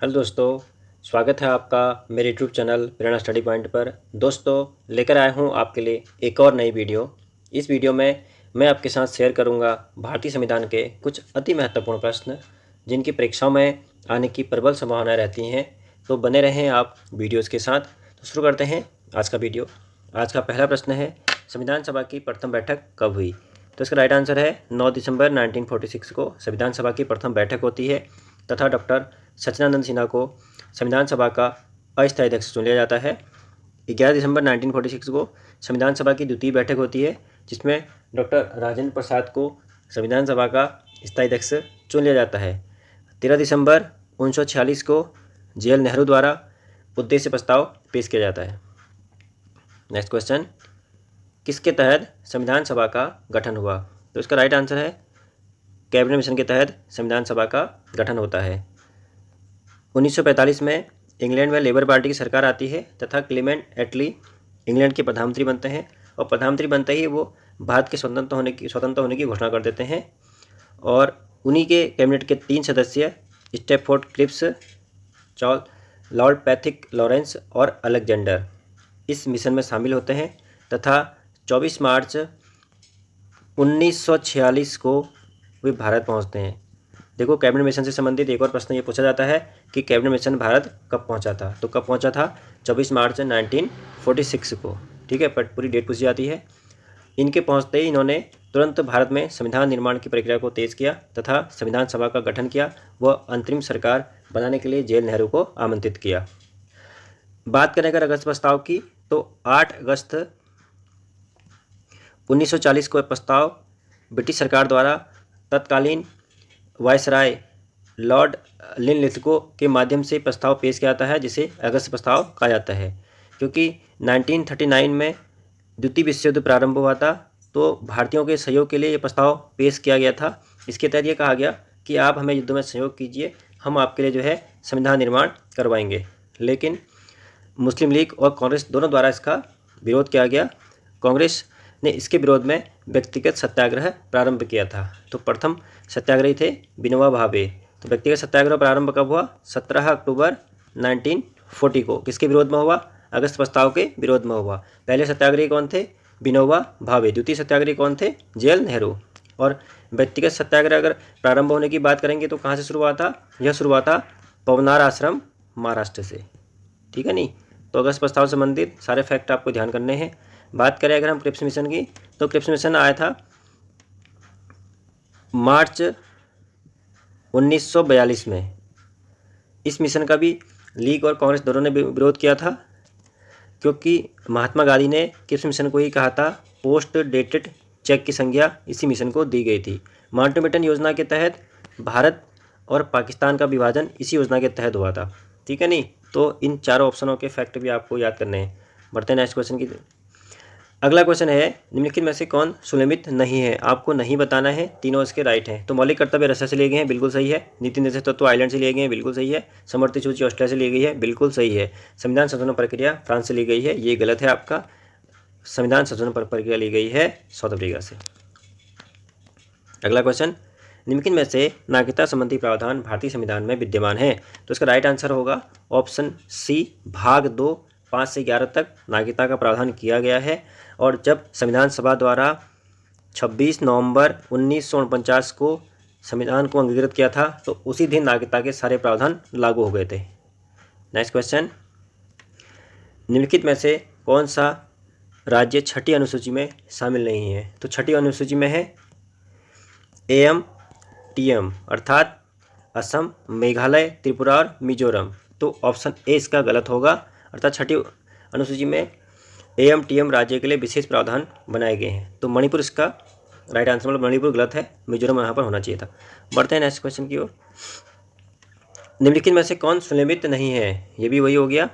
Hello दोस्तों, स्वागत है आपका मेरे यूट्यूब चैनल प्रेरणा स्टडी पॉइंट पर। दोस्तों, लेकर आया हूँ आपके लिए एक और नई वीडियो। इस वीडियो में मैं आपके साथ शेयर करूँगा भारतीय संविधान के कुछ अति महत्वपूर्ण प्रश्न जिनकी परीक्षाओं में आने की प्रबल संभावना रहती हैं। तो बने रहें आप वीडियोज़ के साथ। तो शुरू करते हैं आज का वीडियो। आज का पहला प्रश्न है, संविधान सभा की प्रथम बैठक कब हुई? तो इसका राइट आंसर है 9 दिसंबर 1946 को संविधान सभा की प्रथम बैठक होती है तथा डॉक्टर सच्चिदानंद सिन्हा को संविधान सभा का अस्थायी अध्यक्ष चुन लिया जाता है। 11 दिसंबर 1946 को संविधान सभा की द्वितीय बैठक होती है जिसमें डॉक्टर राजेंद्र प्रसाद को संविधान सभा का स्थायी अध्यक्ष चुन लिया जाता है। 13 दिसंबर 1946 को जे.एल. नेहरू द्वारा उद्देश्य प्रस्ताव पेश किया जाता है। नेक्स्ट क्वेश्चन, किसके तहत संविधान सभा का गठन हुआ? तो इसका राइट आंसर है कैबिनेट मिशन के तहत संविधान सभा का गठन होता है। 1945 में इंग्लैंड में लेबर पार्टी की सरकार आती है तथा क्लेमेंट एटली इंग्लैंड के प्रधानमंत्री बनते हैं और प्रधानमंत्री बनते ही वो भारत के स्वतंत्र होने की घोषणा कर देते हैं। और उन्हीं के कैबिनेट के 3 सदस्य Stafford Cripps, Lord Pethick Lawrence और अलेक्जेंडर इस मिशन में शामिल होते हैं तथा 24 मार्च 1946 को वे भारत पहुंचते हैं। देखो, कैबिनेट मिशन से संबंधित एक और प्रश्न ये पूछा जाता है कि कैबिनेट मिशन भारत कब पहुंचा था? तो कब पहुंचा था? 24 मार्च 1946 को। ठीक है, पर पूरी डेट पूछी जाती है। इनके पहुंचते ही इन्होंने तुरंत भारत में संविधान निर्माण की प्रक्रिया को तेज किया तथा संविधान सभा का गठन किया व अंतरिम सरकार बनाने के लिए जे.एल. नेहरू को आमंत्रित किया। बात करें अगर अगस्त प्रस्ताव की, तो 8 अगस्त 1940 को प्रस्ताव ब्रिटिश सरकार द्वारा तत्कालीन वायसराय लॉर्ड लिनलिथगो के माध्यम से प्रस्ताव पेश किया जाता है जिसे अगस्त प्रस्ताव कहा जाता है। क्योंकि 1939 में द्वितीय विश्व युद्ध प्रारंभ हुआ था तो भारतीयों के सहयोग के लिए ये प्रस्ताव पेश किया गया था। इसके तहत ये कहा गया कि आप हमें युद्ध में सहयोग कीजिए, हम आपके लिए जो है संविधान निर्माण करवाएंगे। लेकिन मुस्लिम लीग और कांग्रेस दोनों द्वारा इसका विरोध किया गया। कांग्रेस ने इसके विरोध में व्यक्तिगत सत्याग्रह प्रारंभ किया था। तो प्रथम सत्याग्रही थे विनोबा भावे। तो व्यक्तिगत सत्याग्रह प्रारंभ कब हुआ? 17 अक्टूबर 1940 को। किसके विरोध में हुआ? अगस्त प्रस्ताव के विरोध में हुआ। पहले सत्याग्रही कौन थे? विनोबा भावे। द्वितीय सत्याग्रही कौन थे? जे.एल. नेहरू। और व्यक्तिगत सत्याग्रह अगर प्रारंभ होने की बात करेंगे तो कहाँ से शुरू हुआ था? यह शुरू हुआ था पवनार आश्रम, महाराष्ट्र से। ठीक है नहीं? तो अगस्त प्रस्ताव से संबंधित सारे फैक्ट आपको ध्यान करने हैं। बात करें अगर हम क्रिप्स मिशन की, तो क्रिप्स मिशन आया था मार्च 1942 में। इस मिशन का भी लीग और कांग्रेस दोनों ने विरोध किया था क्योंकि महात्मा गांधी ने क्रिप्स मिशन को ही कहा था पोस्ट डेटेड चेक की संज्ञा इसी मिशन को दी गई थी। माउंटबेटन योजना के तहत भारत और पाकिस्तान का विभाजन इसी योजना के तहत हुआ था। ठीक है नहीं? तो इन चारों ऑप्शनों के फैक्ट भी आपको याद करने हैं। बढ़ते हैं नेक्स्ट क्वेश्चन की। अगला क्वेश्चन है, निम्नलिखित में से कौन सुनियमित नहीं है? आपको नहीं बताना है, तीनों इसके राइट हैं। तो मौलिक कर्तव्य रशिया से लिए गए हैं, बिल्कुल सही है। नीति निर्देश तत्व आइलैंड से लिए गए हैं, बिल्कुल सही है। समवर्ती सूची ऑस्ट्रेलिया से ली गई है, बिल्कुल सही है। संविधान संशोधन प्रक्रिया फ्रांस से ली गई है, ये गलत है आपका। संविधान संशोधन प्रक्रिया ली गई है साउथ अफ्रीका से। अगला क्वेश्चन, निम्नलिखित में से नागरिकता संबंधी प्रावधान भारतीय संविधान में विद्यमान है? तो इसका राइट आंसर होगा ऑप्शन सी, भाग 2 5 से 11 तक नागरिकता का प्रावधान किया गया है। और जब संविधान सभा द्वारा 26 नवंबर 1949 को संविधान को अंगीकृत किया था तो उसी दिन नागरिकता के सारे प्रावधान लागू हो गए थे। नेक्स्ट क्वेश्चन, निम्नलिखित में से कौन सा राज्य छठी अनुसूची में शामिल नहीं है? तो छठी अनुसूची में है AMTM अर्थात असम, मेघालय, त्रिपुरा और मिजोरम। तो ऑप्शन ए इसका गलत होगा, अर्थात छठी अनुसूची में AMTM राज्य के लिए विशेष प्रावधान बनाए गए हैं। तो मणिपुर इसका राइट आंसर, मतलब मणिपुर गलत है, मिजोरम यहाँ पर होना चाहिए था। बढ़ते हैं नेक्स्ट क्वेश्चन की ओर। निम्नलिखित में से कौन सुनियमित नहीं है? ये भी वही हो गया।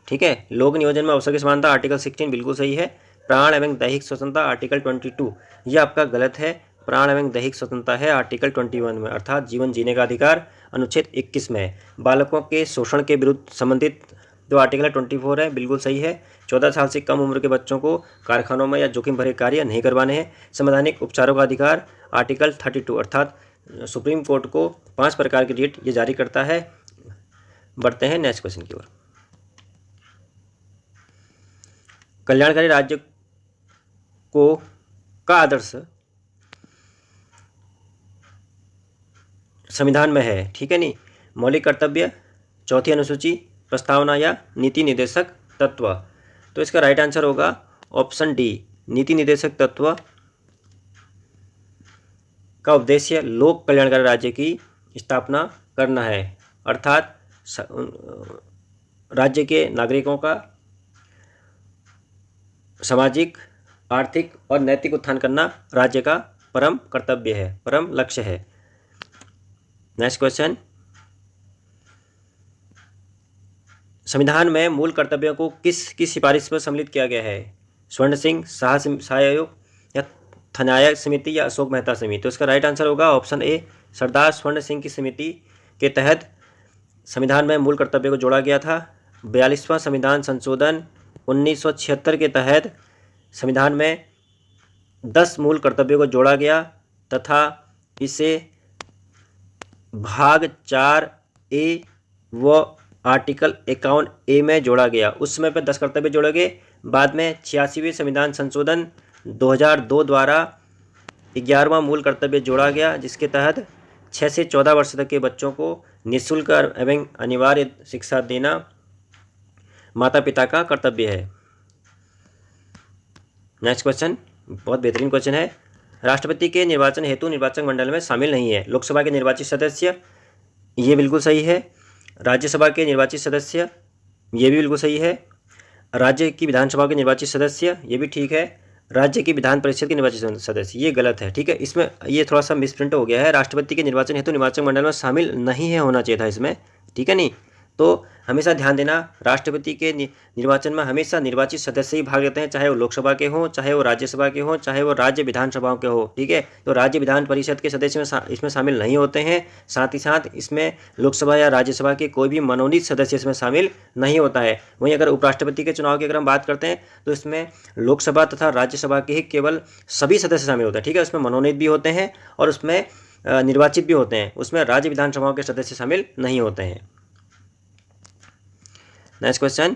ठीक है, लोक नियोजन में अवसर की समानता आर्टिकल 16 बिल्कुल सही है। प्राण एवं दैहिक स्वतंत्रता आर्टिकल 22, ये आपका गलत है। प्राण एवं दैहिक स्वतंत्रता है आर्टिकल 21 में, अर्थात जीवन जीने का अधिकार अनुच्छेद 21 में है। बालकों के शोषण के विरुद्ध संबंधित जो आर्टिकल 24 है, बिल्कुल सही है। 14 साल से कम उम्र के बच्चों को कारखानों में या जोखिम भरे कार्य नहीं करवाने हैं। संवैधानिक उपचारों का अधिकार आर्टिकल 32, अर्थात सुप्रीम कोर्ट को 5 प्रकार की रिट ये जारी करता है बढ़ते हैं नेक्स्ट क्वेश्चन की ओर। कल्याणकारी राज्य को का आदर्श संविधान में है, ठीक है नहीं। मौलिक कर्तव्य, चौथी अनुसूची, प्रस्तावना या नीति निर्देशक तत्व। तो इसका राइट आंसर होगा ऑप्शन डी, नीति निर्देशक तत्व का उद्देश्य लोक कल्याणकारी राज्य की स्थापना करना है, अर्थात राज्य के नागरिकों का सामाजिक, आर्थिक और नैतिक उत्थान करना राज्य का परम कर्तव्य है, परम लक्ष्य है। नेक्स्ट क्वेश्चन, संविधान में मूल कर्तव्यों को किसकी सिफारिश पर सम्मिलित किया गया है? स्वर्ण सिंह, शाह आयोग या थनाया समिति या अशोक मेहता समिति। तो इसका राइट आंसर होगा ऑप्शन ए, सरदार स्वर्ण सिंह की समिति के तहत संविधान में मूल कर्तव्य को जोड़ा गया था। 42वां संविधान संशोधन 1976 के तहत संविधान में 10 मूल कर्तव्यों को जोड़ा गया तथा इसे भाग 4A व आर्टिकल 51A में जोड़ा गया। उस समय पर 10 कर्तव्य जोड़े गए। बाद में 86वें संविधान संशोधन 2002 द्वारा 11वां मूल कर्तव्य जोड़ा गया, जिसके तहत 6 से 14 वर्ष तक के बच्चों को निःशुल्क एवं अनिवार्य शिक्षा देना माता पिता का कर्तव्य है। नेक्स्ट क्वेश्चन बहुत बेहतरीन क्वेश्चन है। राष्ट्रपति के निर्वाचन हेतु निर्वाचक मंडल में शामिल नहीं है। लोकसभा के निर्वाचित सदस्य, ये बिल्कुल सही है। राज्यसभा के निर्वाचित सदस्य, ये भी बिल्कुल सही है। राज्य की विधानसभा के निर्वाचित सदस्य, ये भी ठीक है। राज्य की विधान परिषद के निर्वाचित सदस्य, ये गलत है, ठीक है। इसमें ये थोड़ा सा मिसप्रिंट हो गया है। राष्ट्रपति के निर्वाचन हेतु निर्वाचक मंडल में शामिल नहीं है, होना चाहिए था इसमें, ठीक है नहीं। तो हमेशा ध्यान देना, राष्ट्रपति के निर्वाचन में हमेशा निर्वाचित सदस्य ही भाग लेते हैं, चाहे वो लोकसभा के हों, चाहे वो राज्यसभा के हों, चाहे वो राज्य विधानसभाओं के हों, ठीक है। तो राज्य विधान परिषद के सदस्य इसमें शामिल नहीं होते हैं। साथ ही साथ इसमें लोकसभा या राज्यसभा के कोई भी मनोनीत सदस्य इसमें शामिल नहीं होता है। वहीं अगर उपराष्ट्रपति के चुनाव की अगर हम बात करते हैं तो इसमें लोकसभा तथा राज्यसभा के ही केवल सभी सदस्य शामिल होते हैं, ठीक है। उसमें मनोनीत भी होते हैं और उसमें निर्वाचित भी होते हैं। उसमें राज्य विधानसभाओं के सदस्य शामिल नहीं होते हैं। नेक्स्ट क्वेश्चन,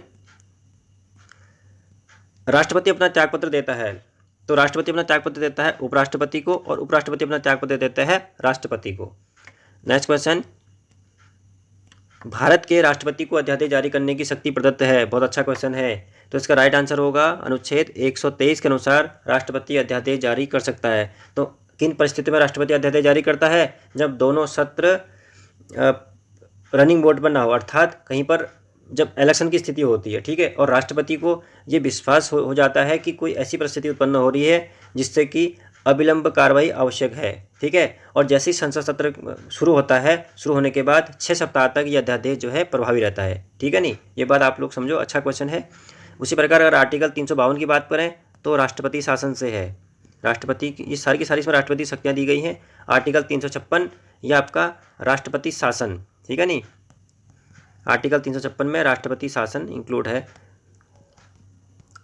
राष्ट्रपति अपना त्यागपत्र देता है, तो राष्ट्रपति अपना त्यागपत्र देता है उपराष्ट्रपति को और उपराष्ट्रपति अपना त्यागपत्र देता है राष्ट्रपति को। नेक्स्ट क्वेश्चन, भारत के राष्ट्रपति को अध्यादेश जारी करने की शक्ति प्रदत्त है। बहुत अच्छा क्वेश्चन है। तो इसका राइट आंसर होगा अनुच्छेद 123 के अनुसार राष्ट्रपति अध्यादेश जारी कर सकता है। तो किन परिस्थितियों में राष्ट्रपति अध्यादेश जारी करता है? जब दोनों सत्र रनिंग बोर्ड पर ना हो, अर्थात कहीं पर जब इलेक्शन की स्थिति होती है, ठीक है, और राष्ट्रपति को ये विश्वास हो जाता है कि कोई ऐसी परिस्थिति उत्पन्न हो रही है जिससे कि अविलंब कार्रवाई आवश्यक है, ठीक है। और जैसे ही संसद सत्र शुरू होता है, शुरू होने के बाद 6 सप्ताह तक ये अध्यादेश जो है प्रभावी रहता है, ठीक है नहीं। ये बात आप लोग समझो, अच्छा क्वेश्चन है। उसी प्रकार अगर आर्टिकल 352 की बात करें तो राष्ट्रपति शासन से है। राष्ट्रपति की ये सारी की सारी इसमें राष्ट्रपति शक्तियाँ दी गई हैं। आर्टिकल 356 यह आपका राष्ट्रपति शासन, ठीक है नहीं। आर्टिकल 356 में राष्ट्रपति शासन इंक्लूड है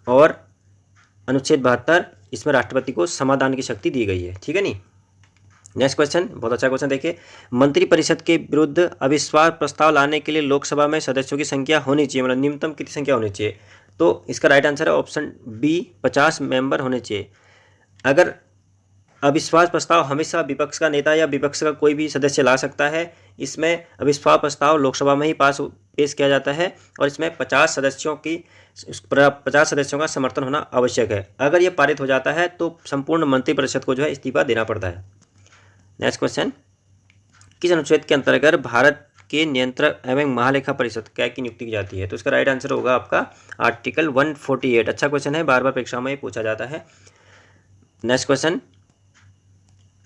और अनुच्छेद 72 इसमें राष्ट्रपति को समाधान की शक्ति दी गई है, ठीक है नहीं। नेक्स्ट क्वेश्चन बहुत अच्छा क्वेश्चन देखिए, मंत्रिपरिषद के विरुद्ध अविश्वास प्रस्ताव लाने के लिए लोकसभा में सदस्यों की संख्या होनी चाहिए, मतलब न्यूनतम कितनी संख्या होनी चाहिए? तो इसका राइट आंसर है ऑप्शन बी, 50 मेंबर होने चाहिए। अगर अविश्वास प्रस्ताव हमेशा विपक्ष का नेता या विपक्ष का कोई भी सदस्य ला सकता है। इसमें अविश्वास प्रस्ताव लोकसभा में ही पेश किया जाता है और इसमें 50 सदस्यों का समर्थन होना आवश्यक है। अगर ये पारित हो जाता है तो संपूर्ण मंत्रिपरिषद को जो है इस्तीफा देना पड़ता है। नेक्स्ट क्वेश्चन, किस अनुच्छेद के अंतर्गत भारत के नियंत्रक एवं महालेखा परिषद कैग की नियुक्ति की जाती है? तो इसका राइट आंसर होगा आपका आर्टिकल 148। अच्छा क्वेश्चन है, बार बार परीक्षा में पूछा जाता है। नेक्स्ट क्वेश्चन,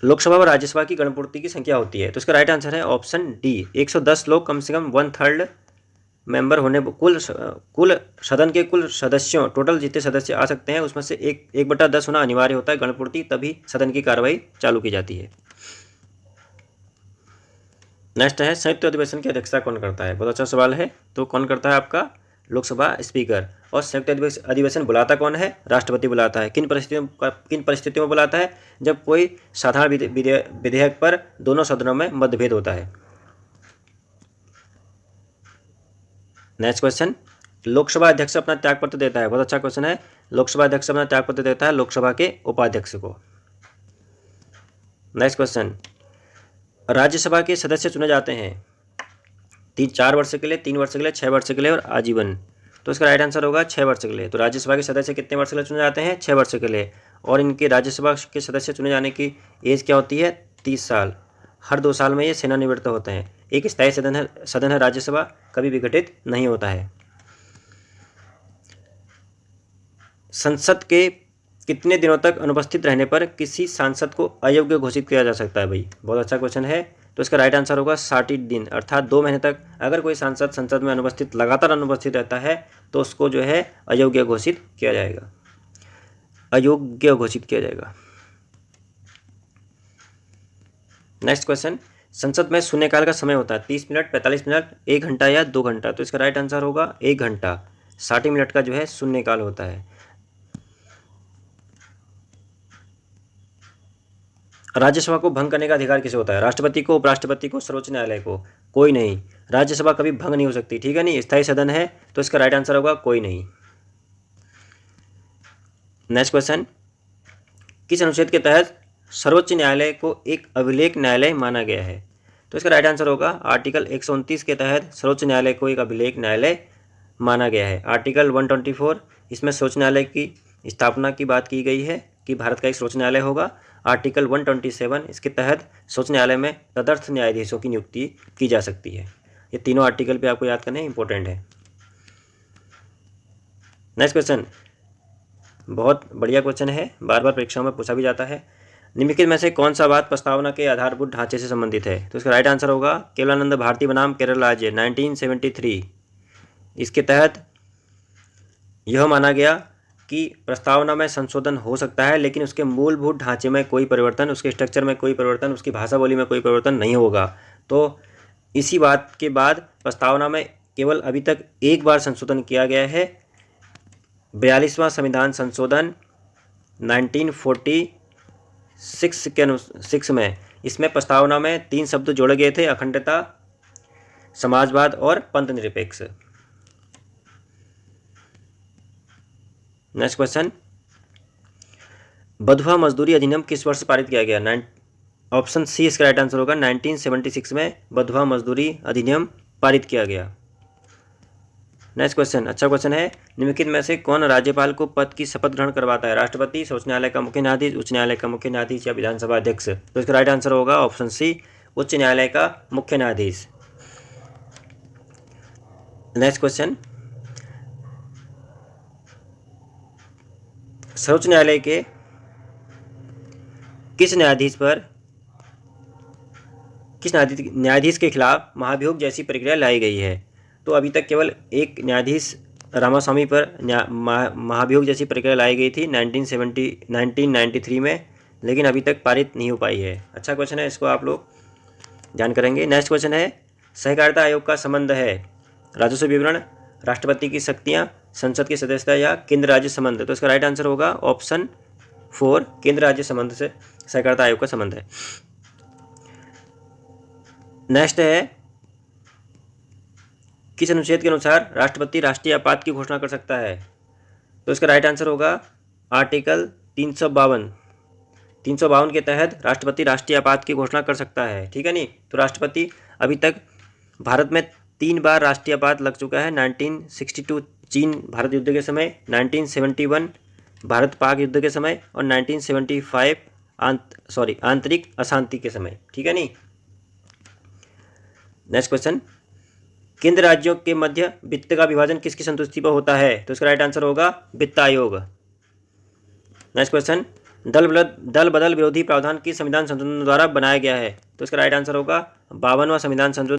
लोकसभा और राज्यसभा की गणपूर्ति की संख्या होती है, तो इसका राइट आंसर है ऑप्शन डी, 110 लोग कम से कम 1/3 मेंबर होने, कुल सदन के कुल सदस्यों टोटल जितने सदस्य आ सकते हैं उसमें से 1/10 होना अनिवार्य होता है गणपूर्ति, तभी सदन की कार्रवाई चालू की जाती है। नेक्स्ट है, संयुक्त अधिवेशन की अध्यक्षता कौन करता है? बहुत अच्छा सवाल है। तो कौन करता है? आपका लोकसभा स्पीकर। और संयुक्त अधिवेशन बुलाता कौन है? राष्ट्रपति बुलाता है। किन परिस्थितियों में बुलाता है? जब कोई साधारण विधेयक पर दोनों सदनों में मतभेद होता है। नेक्स्ट क्वेश्चन, लोकसभा अध्यक्ष अपना त्यागपत्र देता है, बहुत अच्छा क्वेश्चन है। लोकसभा अध्यक्ष अपना त्यागपत्र देता है लोकसभा के उपाध्यक्ष को। नेक्स्ट क्वेश्चन, राज्यसभा के सदस्य चुने जाते हैं 4 वर्ष के लिए, 3 वर्ष के लिए, 6 वर्ष के लिए और आजीवन। तो इसका राइट आंसर होगा 6 वर्ष के लिए। तो राज्यसभा के सदस्य कितने वर्ष के लिए चुने जाते हैं? 6 वर्ष के लिए। और इनके राज्यसभा के सदस्य चुने जाने की एज क्या होती है? 30 साल। हर 2 साल में ये सेवानिवृत्त होते हैं। एक स्थायी सदन है राज्यसभा, कभी विघटित नहीं होता है। संसद के कितने दिनों तक अनुपस्थित रहने पर किसी सांसद को अयोग्य घोषित किया जा सकता है? भाई बहुत अच्छा क्वेश्चन है। तो इसका राइट आंसर होगा 60 दिन, अर्थात 2 महीने तक अगर कोई सांसद संसद में लगातार अनुपस्थित रहता है तो उसको जो है अयोग्य घोषित किया जाएगा, अयोग्य घोषित किया जाएगा। नेक्स्ट क्वेश्चन, संसद में शून्यकाल का समय होता है 30 मिनट, 45 मिनट, 1 घंटा या 2 घंटा। तो इसका राइट आंसर होगा 1 घंटा। 60 मिनट का जो है शून्यकाल होता है। राज्यसभा को भंग करने का अधिकार किसे होता है? राष्ट्रपति को, उपराष्ट्रपति को, सर्वोच्च न्यायालय को? कोई नहीं। राज्यसभा कभी भंग नहीं हो सकती, ठीक है नहीं, स्थायी सदन है। तो इसका राइट आंसर होगा कोई नहीं। नेक्स्ट क्वेश्चन, किस अनुच्छेद के तहत सर्वोच्च न्यायालय को एक अभिलेख न्यायालय माना गया है? तो इसका राइट आंसर होगा आर्टिकल 129 के तहत सर्वोच्च न्यायालय को एक अभिलेख न्यायालय माना गया है। आर्टिकल 124 इसमें सर्वोच्च न्यायालय की स्थापना की बात की गई है कि भारत का एक सर्वोच्च न्यायालय होगा। आर्टिकल 127 इसके तहत सर्वोच्च न्यायालय में तदर्थ न्यायाधीशों की नियुक्ति की जा सकती है। ये तीनों आर्टिकल पे आपको याद करना इंपॉर्टेंट है। नेक्स्ट क्वेश्चन, बहुत बढ़िया क्वेश्चन है, बार बार परीक्षाओं में पूछा भी जाता है। निम्नलिखित में से कौन सा बात प्रस्तावना के आधारभूत ढांचे से संबंधित है? तो इसका राइट आंसर होगा केवलानंद भारती बनाम केरल राज्य 1973। इसके तहत यह माना गया कि प्रस्तावना में संशोधन हो सकता है लेकिन उसके मूलभूत ढांचे में कोई परिवर्तन, उसके स्ट्रक्चर में कोई परिवर्तन, उसकी भाषा बोली में कोई परिवर्तन नहीं होगा। तो इसी बात के बाद प्रस्तावना में केवल अभी तक एक बार संशोधन किया गया है, 42वां संविधान संशोधन 1946 में। इसमें प्रस्तावना में 3 शब्द जोड़े गए थे, अखंडता, समाजवाद और पंथ निरपेक्ष। नेक्स्ट क्वेश्चन, बंधुआ मजदूरी अधिनियम किस वर्ष पारित किया गया? ऑप्शन सी इसका राइट आंसर होगा 1976 में बंधुआ मजदूरी अधिनियम पारित किया गया। नेक्स्ट क्वेश्चन, अच्छा क्वेश्चन है। निम्नलिखित में से कौन राज्यपाल को पद की शपथ ग्रहण करवाता है? राष्ट्रपति, सर्वोच्च न्यायालय का मुख्य न्यायाधीश, उच्च न्यायालय का मुख्य न्यायाधीश या विधानसभा अध्यक्ष? तो इसका राइट आंसर होगा ऑप्शन सी, उच्च न्यायालय का मुख्य न्यायाधीश। नेक्स्ट क्वेश्चन, सर्वोच्च न्यायालय के किस न्यायाधीश के खिलाफ महाभियोग जैसी प्रक्रिया लाई गई है? तो अभी तक केवल एक न्यायाधीश रामास्वामी पर महाभियोग जैसी प्रक्रिया लाई गई थी 1993 में, लेकिन अभी तक पारित नहीं हो पाई है। अच्छा क्वेश्चन है, इसको आप लोग जान करेंगे। नेक्स्ट क्वेश्चन है, सहकारिता आयोग का संबंध है राजस्व विवरण, राष्ट्रपति की शक्तियाँ, संसद की सदस्यता या केंद्र राज्य संबंध? तो इसका राइट आंसर होगा ऑप्शन 4, केंद्र राज्य संबंध से सहकारिता आयोग का संबंध है। नेक्स्ट है, किस अनुच्छेद के अनुसार राष्ट्रपति राष्ट्रीय आपात की घोषणा कर सकता है? तो इसका राइट आंसर होगा आर्टिकल 352 के तहत राष्ट्रपति राष्ट्रीय आपात की घोषणा कर सकता है, ठीक है नहीं। तो राष्ट्रपति अभी तक भारत में 3 बार राष्ट्रीय आपात लग चुका है, 1962 चीन भारत युद्ध के समय, 1971 भारत पाक युद्ध के समय और 1975 आंतरिक अशांति के समय, ठीक है नहीं। नेक्स्ट क्वेश्चन, केंद्र राज्यों के मध्य वित्त का विभाजन किसकी संतुष्टि पर होता है? तो इसका राइट आंसर होगा वित्त आयोग। नेक्स्ट क्वेश्चन, दल बदल विरोधी प्रावधान किस संविधान संशोधन द्वारा बनाया गया है? तो इसका राइट आंसर होगा 52वां संविधान संशोधन